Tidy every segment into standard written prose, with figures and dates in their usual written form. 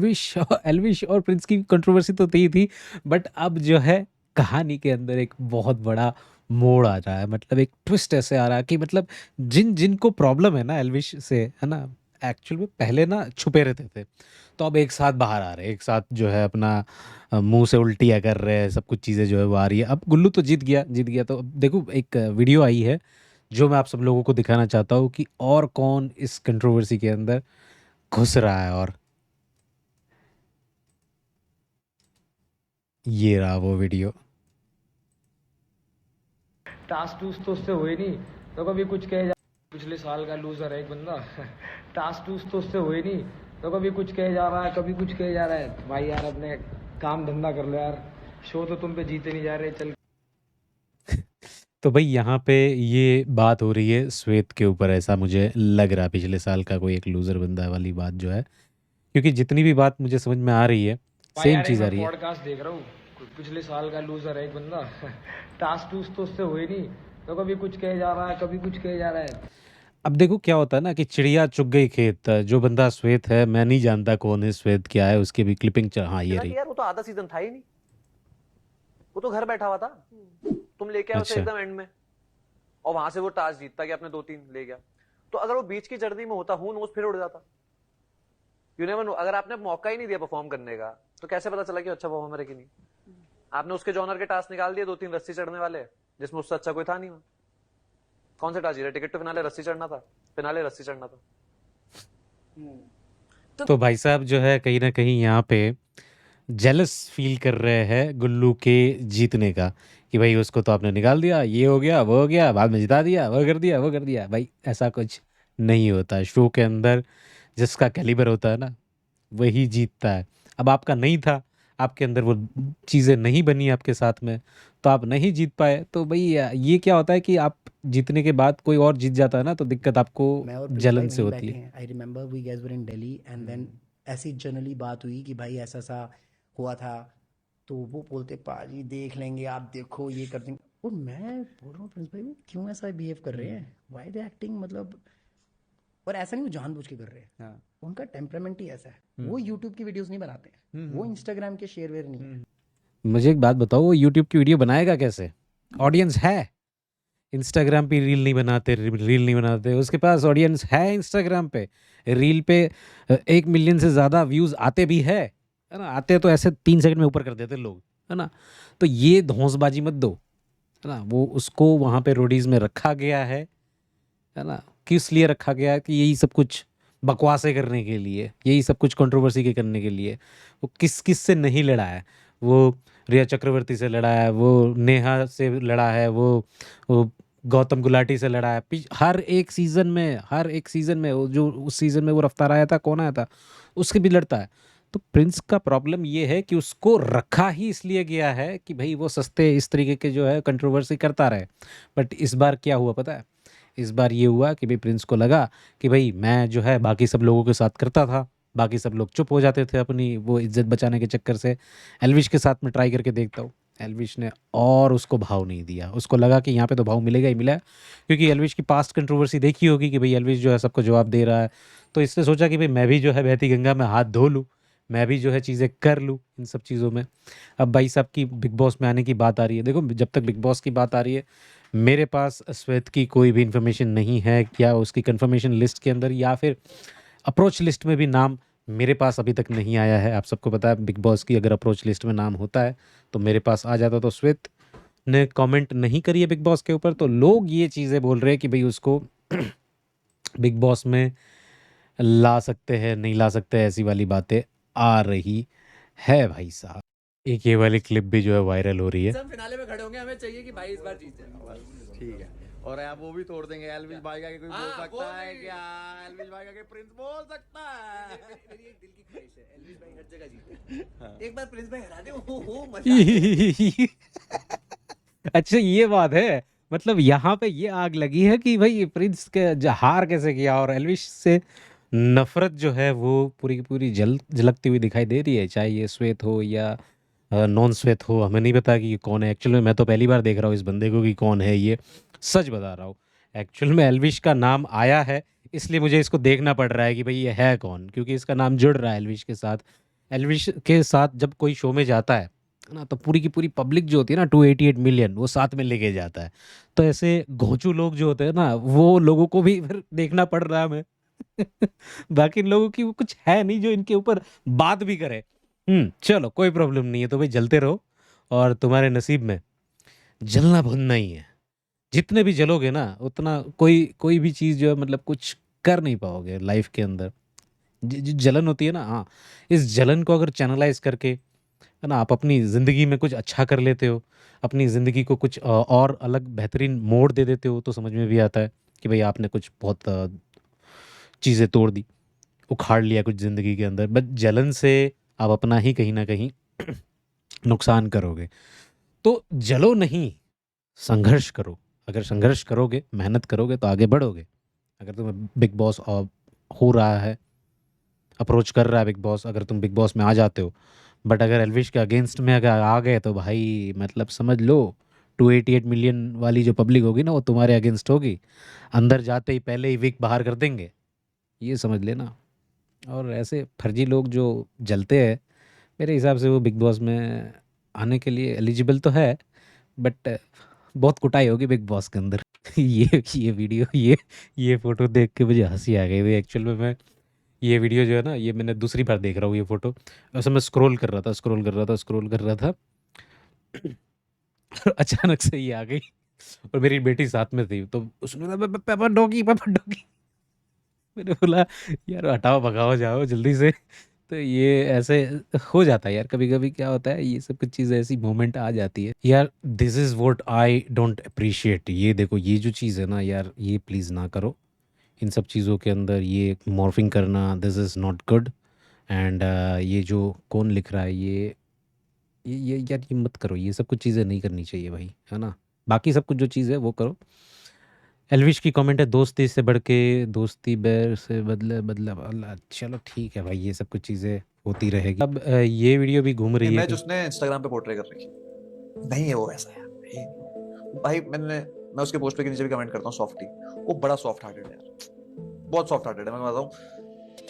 एल्विश और प्रिंस की कंट्रोवर्सी तो थी, बट अब जो है कहानी के अंदर एक बहुत बड़ा मोड़ आ रहा है, मतलब एक ट्विस्ट ऐसे आ रहा है कि मतलब जिनको प्रॉब्लम है ना एल्विश से, है ना, एक्चुअल में पहले ना छुपे रहते थे, तो अब एक साथ बाहर आ रहे हैं, एक साथ जो है अपना मुंह से उल्टियाँ कर रहे हैं, सब कुछ चीज़ें जो है वो आ रही है। अब गुल्लू तो जीत गया, तो अब देखो एक वीडियो आई है जो मैं आप सब लोगों को दिखाना चाहता हूँ कि और कौन इस कंट्रोवर्सी के अंदर घुस रहा है। और ये रहा वो वीडियो। टास्क टूस तो उससे हुए नहीं, तो कभी कुछ कहे जा। पिछले साल का लूजर है एक बंदा। टास्क टूस तो उससे हुए नहीं, तो कभी कुछ कहे जा रहा है, कभी कुछ कहे जा रहा है। भाई यार अपने काम धंधा कर लो यार, शो तो तुम पे जीते नहीं जा रहे। चल तो भाई यहाँ पे ये बात हो रही है श्वेत के ऊपर, ऐसा मुझे लग रहा है, पिछले साल का कोई एक लूजर बंदा वाली बात जो है, क्योंकि जितनी भी बात मुझे समझ में आ रही है भाई सेम यार एक चीज़ आ मैं रही है। पॉडकास्ट देख रहा हूँ, पिछले साल का लूजर है एक बंदा। टास्क टूस तो उससे हुए नहीं, तो कभी कुछ कहे जा रहा है, कभी कुछ कहे जा रहा है। अब देखो क्या होता है ना कि चिड़िया चुग गई खेत, जो बंदा श्वेत है, मैं नहीं जानता कौन है श्वेत, क्या है उसकी भी क्लिपिंग हाँ ये ना रही। कि यार वो तो आधा सीजन था ही नहीं, वो तो घर बैठा हुआ था। तुम लेके आए उसे अच्छा। एकदम एंड में, और वहां से वो टास्क जीतता कि अपने 2-3 ले गया। तो अगर वो बीच की जर्नी में होता, हूं नोज फिर उड़ जाता। You never know. अगर आपने मौका ही नहीं दिया परफॉर्म करने का, तो कैसे पता चला कि अच्छा परफॉर्मर है कि नहीं। आपने उसके जॉनर के टास्क निकाल दिए, 2-3 रस्सी चढ़ने वाले, जिसमें उससे अच्छा कोई था नहीं वहां। कौन से टास्क जीता? टिकट टू फिनाले रस्सी चढ़ना था, फिनाले रस्सी चढ़ना था। तो भाई साहब जो है कहीं ना कहीं यहाँ पे जेलस फील कर रहे हैं गुल्लू के जीतने का, कि भाई उसको तो आपने निकाल दिया, ये हो गया वो हो गया, बाद में जिता दिया, वो कर दिया वो कर दिया। भाई ऐसा कुछ नहीं होता शो के अंदर, जिसका कैलिबर होता है ना वही जीतता है। अब आपका नहीं था, आपके अंदर वो चीज़ें नहीं बनी आपके साथ में, तो आप नहीं जीत पाए। तो भाई ये क्या होता है कि आप जीतने के बाद कोई और जीत जाता है ना, तो दिक्कत आपको मैं और प्रिंस भाई जलन से वहीं होती बैठे है। हैं। I remember we guys were in Delhi and then ऐसी जनरली बात हुई कि भाई ऐसा सा हुआ था, तो वो बोलते पाजी देख लेंगे, आप देखो ये कर देंगे। और मैं बोल रहा हूँ प्रिंस भाई वो क्यों ऐसा बिहेव कर रहे हैं, वाई दे एक्टिंग, मतलब। और ऐसा नहीं वो जानबूझ के कर रहे हैं, हाँ। उनका टेम्परामेंट ही ऐसा है। वो यूट्यूब की वीडियोस नहीं बनाते हैं, वो इंस्टाग्राम के शेयर वेयर नहीं है। मुझे एक बात बताओ, वो यूट्यूब की वीडियो बनाएगा कैसे? ऑडियंस है। इंस्टाग्राम पे रील नहीं बनाते, उसके पास ऑडियंस है इंस्टाग्राम पे। रील पे 1 मिलियन से ज़्यादा व्यूज़ आते भी है ना, आते तो ऐसे 3 सेकंड में ऊपर कर देते लोग, है ना। तो ये धौंसबाजी मत दो, है ना। वो उसको वहाँ पे रोडीज में रखा गया है ना। किस लिए रखा गया है? कि यही सब कुछ बकवासें करने के लिए, यही सब कुछ कंट्रोवर्सी के करने के लिए। वो किस किस से नहीं लड़ा है, वो रिया चक्रवर्ती से लड़ा है, वो नेहा से लड़ा है, वो गौतम गुलाटी से लड़ा है। हर एक सीज़न में वो जो उस सीज़न में वो रफ्तार आया था, कौन आया था, उसके भी लड़ता है। तो प्रिंस का प्रॉब्लम ये है कि उसको रखा ही इसलिए गया है कि भाई वो सस्ते इस तरीके के जो है कंट्रोवर्सी करता रहे। बट इस बार क्या हुआ पता है? इस बार ये हुआ कि भाई प्रिंस को लगा कि भाई मैं जो है बाकी सब लोगों के साथ करता था, बाकी सब लोग चुप हो जाते थे अपनी वो इज्जत बचाने के चक्कर से, एल्विश के साथ में ट्राई करके देखता हूँ। एल्विश ने और उसको भाव नहीं दिया, उसको लगा कि यहाँ पे तो भाव मिलेगा ही मिला है, क्योंकि एल्विश की पास्ट कंट्रोवर्सी देखी होगी कि भाई एल्विश जो है सबको जवाब दे रहा है। तो इसने सोचा कि भाई मैं भी जो है बहती गंगा में हाथ धो लूँ, मैं भी जो है चीज़ें कर लूँ इन सब चीज़ों में। अब भाई साहब की बिग बॉस में आने की बात आ रही है, देखो जब तक बिग बॉस की बात आ रही है, मेरे पास श्वेत की कोई भी इन्फॉर्मेशन नहीं है, क्या उसकी कंफर्मेशन लिस्ट के अंदर या फिर अप्रोच लिस्ट में भी नाम मेरे पास अभी तक नहीं आया है। आप सबको पता है बिग बॉस की अगर अप्रोच लिस्ट में नाम होता है तो मेरे पास आ जाता। तो श्वेत ने कमेंट नहीं करी है बिग बॉस के ऊपर, तो लोग ये चीज़ें बोल रहे हैं कि भाई उसको बिग बॉस में ला सकते हैं, नहीं ला सकते, ऐसी वाली बातें आ रही है भाई साहब। एक ये वाली क्लिप भी जो है वायरल हो रही है। हम फिनाले में खड़े होंगे, हमें चाहिए कि भाई इस बार जीत जाए। ठीक है, और आप वो भी तोड़ देंगे। एल्विश भाई का कोई बोल सकता है क्या? एल्विश भाई का प्रिंस बोल सकता है? मेरी एक दिल की ख्वाहिश है, एल्विश भाई हर जगह जीते। एक बार प्रिंस भाई हरा दे, हो मजा। अच्छा ये बात है, मतलब यहाँ पे ये आग लगी है कि भाई प्रिंस के हार कैसे किया, और एल्विश से नफरत जो है वो पूरी की पूरी झलकती हुई दिखाई दे रही है, चाहे ये श्वेत हो या नॉन श्वेत हो, हमें नहीं पता कि ये कौन है एक्चुअल में। मैं तो पहली बार देख रहा हूँ इस बंदे को कि कौन है ये, सच बता रहा हूँ। एक्चुअल में एल्विश का नाम आया है, इसलिए मुझे इसको देखना पड़ रहा है कि भाई ये है कौन, क्योंकि इसका नाम जुड़ रहा है एल्विश के साथ। एल्विश के साथ जब कोई शो में जाता है ना, तो पूरी की पूरी पब्लिक जो होती है ना 288 मिलियन वो साथ में लेके जाता है। तो ऐसे घोंचू लोग जो होते हैं ना, वो लोगों को भी फिर देखना पड़ रहा है हमें। बाकी लोगों की वो कुछ है नहीं जो इनके ऊपर बात भी करे। चलो कोई प्रॉब्लम नहीं है, तो भाई जलते रहो, और तुम्हारे नसीब में जलना भुनना ही है। जितने भी जलोगे ना उतना कोई कोई भी चीज़ जो है मतलब कुछ कर नहीं पाओगे लाइफ के अंदर। जो जलन होती है ना, हाँ, इस जलन को अगर चैनलाइज करके है ना आप अपनी ज़िंदगी में कुछ अच्छा कर लेते हो, अपनी ज़िंदगी को कुछ और अलग बेहतरीन मोड़ दे देते हो, तो समझ में भी आता है कि भाई आपने कुछ बहुत चीज़ें तोड़ दी, उखाड़ लिया कुछ ज़िंदगी के अंदर। बट जलन से आप अपना ही कहीं ना कहीं नुकसान करोगे। तो जलो नहीं, संघर्ष करो। अगर संघर्ष करोगे, मेहनत करोगे, तो आगे बढ़ोगे। अगर तुम्हें बिग बॉस हो रहा है, अप्रोच कर रहा है बिग बॉस, अगर तुम बिग बॉस में आ जाते हो, बट अगर एल्विश के अगेंस्ट में अगर आ गए, तो भाई मतलब समझ लो 288 मिलियन वाली जो पब्लिक होगी ना, वो तुम्हारे अगेंस्ट होगी। अंदर जाते ही पहले ही विक बाहर कर देंगे, ये समझ लेना। और ऐसे फर्जी लोग जो जलते हैं, मेरे हिसाब से वो बिग बॉस में आने के लिए एलिजिबल तो है, बट बहुत कुटाई होगी बिग बॉस के अंदर। ये वीडियो, ये फोटो देख के मुझे हंसी आ गई थी एक्चुअल में। मैं ये वीडियो जो है ना, ये मैंने दूसरी बार देख रहा हूँ ये फोटो। वैसे मैं स्क्रॉल कर रहा था और अचानक से ये आ गई, और मेरी बेटी साथ में थी, तो उसने बोला पापा डॉगी, पापा डॉगी। मैंने बोला यार हटाओ, भगाओ, जाओ जल्दी से। तो ये ऐसे हो जाता है यार, कभी कभी क्या होता है, ये सब कुछ चीज़ें ऐसी मोमेंट आ जाती है यार। This is what I don't appreciate. ये देखो, ये जो चीज़ है ना यार, ये प्लीज़ ना करो। इन सब चीज़ों के अंदर ये मॉर्फिंग करना, this is not good. And ये जो कौन लिख रहा है, ये यार ये मत करो, ये सब कुछ चीज़ें नहीं करनी चाहिए भाई, है ना। बाकी सब कुछ जो चीज़ है वो करो। एल्विश की कमेंट है, दोस्ती से बढ़ के दोस्ती, बैर से बदले बदला अल्लाह। चलो ठीक है भाई, ये सब कुछ चीज़ें होती रहेगी। अब ये वीडियो भी घूम रही है इमेज कि उसने इंस्टाग्राम पे पोर्ट्रे कर रखी नहीं है वो वैसा यार भाई मैं उसके पोस्ट पे के नीचे भी कमेंट करता हूँ सॉफ्टी, वो बड़ा सॉफ्ट हार्टेड है यार, बहुत सॉफ्ट हार्टेड है। मैं बताऊँ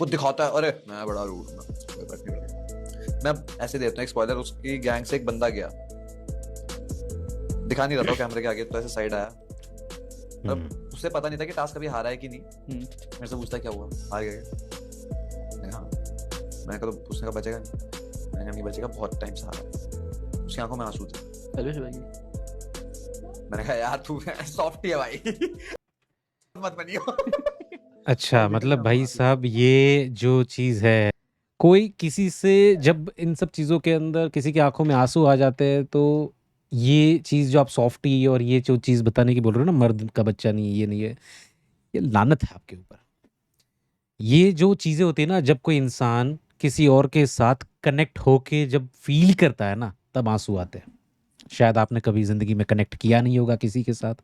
वो दिखाता है अरे मैं बड़ा रूड हूँ, कोई बात नहीं बड़ा। मैं ऐसे देता हूँ एक स्पॉइलर, उसकी गैंग से एक बंदा गया, दिखा नहीं रहा था कैमरे के आगे, तो ऐसे साइड आया, तब उसे पता नहीं था कि टास्क कभी हारा है कि नहीं। मेरे से पूछता क्या हुआ, हार गया क्या? हाँ। मैंने कहा तो उसने कहा बचेगा नहीं, मैंने कहा नहीं बचेगा, बहुत टाइम से हारा है। उसकी आंखों में आंसू थे। मैंने कहा यार तू सॉफ्टी है भाई, मत बनियो। अच्छा, मतलब भाई साहब ये जो चीज़ है, कोई किसी से जब इन सब चीज़ों के अंदर किसी की आंखों में आंसू आ जाते हैं, तो ये चीज़ जो आप सॉफ्टी और ये जो चीज़ बताने की बोल रहे हो ना, मर्द का बच्चा नहीं, ये नहीं है, ये लानत है आपके ऊपर। ये जो चीज़ें होती है ना, जब कोई इंसान किसी और के साथ कनेक्ट होके जब फील करता है ना, तब आंसू आते हैं। शायद आपने कभी ज़िंदगी में कनेक्ट किया नहीं होगा किसी के साथ,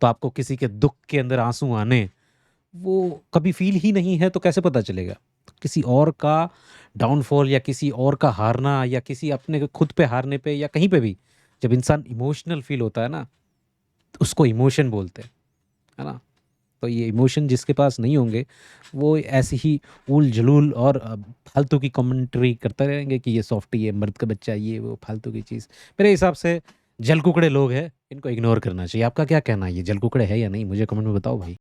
तो आपको किसी के दुख के अंदर आंसू आने, वो कभी फील ही नहीं है, तो कैसे पता चलेगा? तो किसी और का डाउनफॉल या किसी और का हारना या किसी अपने खुद पे हारने पे या कहीं पे भी जब इंसान इमोशनल फील होता है ना, तो उसको इमोशन बोलते हैं, है ना। तो ये इमोशन जिसके पास नहीं होंगे, वो ऐसी ही ऊल जलूल और फालतू की कमेंट्री करते रहेंगे कि ये सॉफ्टी है, मर्द का बच्चा, ये वो फालतू की चीज़। मेरे हिसाब से जलकुकड़े लोग हैं, इनको इग्नोर करना चाहिए। आपका क्या कहना है, ये जलकुकड़े है या नहीं? मुझे कमेंट में बताओ भाई।